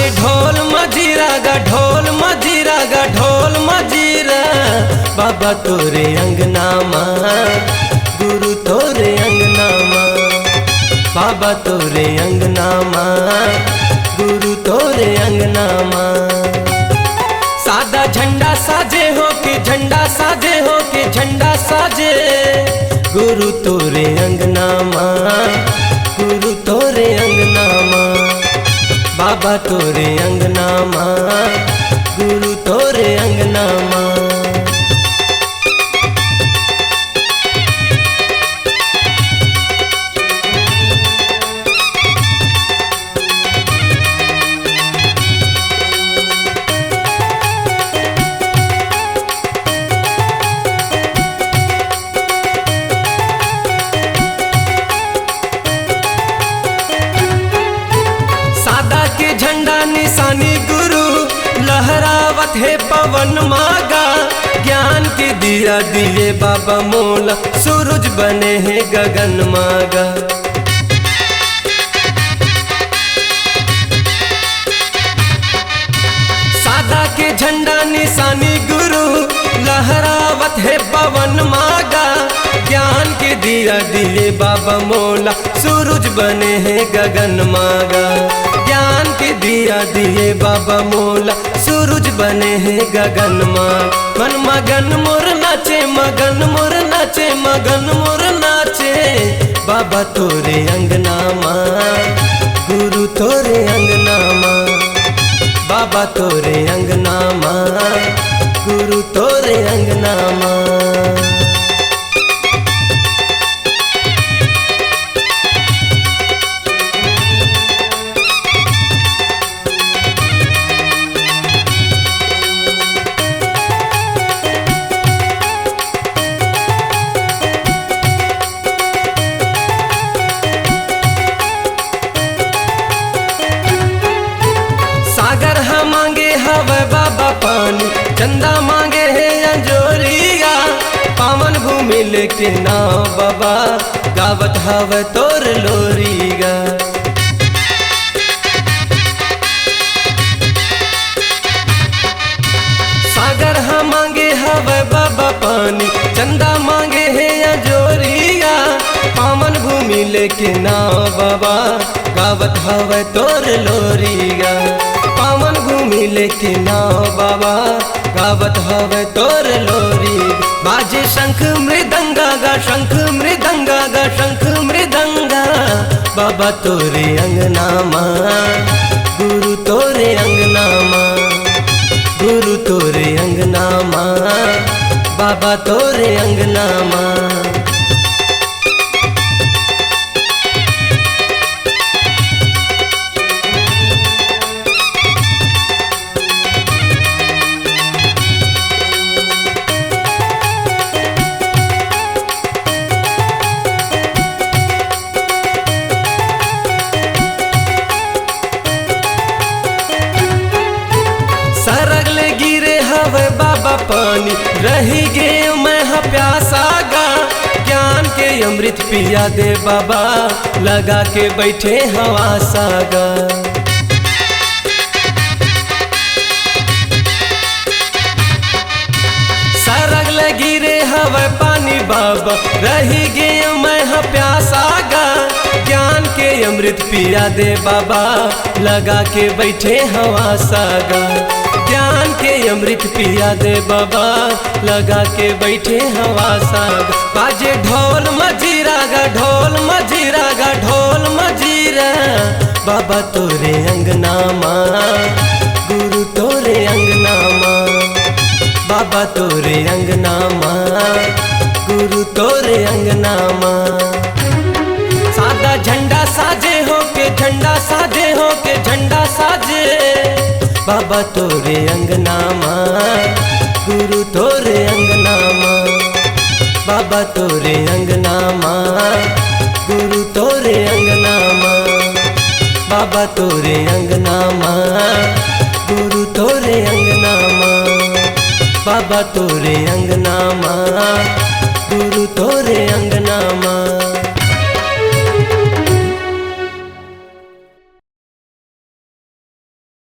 बाजे ढोल मजीरा गा ढोल मजीरा गा ढोल मजीरा। बाबा तोरे अंगना माँ गुरु तोरे अंगना माँ। बाबा तोरे अंगना माँ गुरु तोरे अंगना माँ। सादा झंडा साजे हो के झंडा साजे हो के झंडा साजे। गुरु तोरे अंगना माँ गुरु तोरे अंगना माँ। बाबा तोरे अंगना माँ गुरु तोरे अंगना माँ। झंडा निशानी गुरु लहरावत है पवन मागा। ज्ञान के दिया दिए बाबा मोला सूरज बने हैं गगन मागा। सादा के झंडा निशानी गुरु लहरावत है पवन मागा। ज्ञान के दिया दिए बाबा मोला सूरज बने हैं गगन मागा। ज्ञान के दिया दिए बाबा मोला सूरज बने हैं गगन माँ। मन मगन मोर नाचे मगन मोर नाचे मगन मोर नाचे। बाबा तोरे अंगना माँ गुरु तोरे अंगना माँ। बाबा तोरे अंगना माँ गुरु तोरे अंगना माँ। सागर हाँ मांगे हवे बाबा पानी चंदा मांगे है अंजोरिया। पावन भूमि लेके नाव बाबा गावत हवे तोर लोरिया। सागर हाँ मांगे हवे बाबा पानी चंदा मांगे है अंजोरिया। पावन भूमि लेके नाव बाबा गावत हवे तोर लोरिया। पावन भूमि लेके नाव बाबा गावत हवे तोर लोरी। बाजे शंख मृदंगा गा शंख मृदंगा गा शंख मृदंगा। बाबा तोरे अंगना माँ गुरु तोरे अंगना माँ। गुरु तोरे अंगना माँ बाबा तोरे अंगना माँ। सरगले गिरे हवे बाबा पानी रही गे मैं हाँ प्यासा गा। ज्ञान के अमृत पिया दे बाबा लगा के बैठे हवा सागा। सरगले गिरे हवे पानी बाबा रही गे मैं हाँ प्यासा गा। ज्ञान के अमृत पिया दे बाबा लगा के बैठे हवा सागा। ज्ञान के अमृत पिया दे बाबा लगा के बैठे हवा सागा। बाजे ढोल मजीरा गा ढोल मजीरा गा ढोल मजीरा। बाबा तोरे अंगना माँ गुरु तोरे अंगना माँ। बाबा तोरे अंगना माँ गुरु तोरे अंगना माँ। सादा झंडा साजे हो के झंडा साजे हो के झंडा साजे। बाबा तोरे अंगना माँ गुरु तोरे अंगना माँ। बाबा तोरे अंगना माँ गुरु तोरे अंगना माँ। बाबा तोरे अंगना माँ गुरु तोरे अंगना माँ। बाबा तोरे अंगना माँ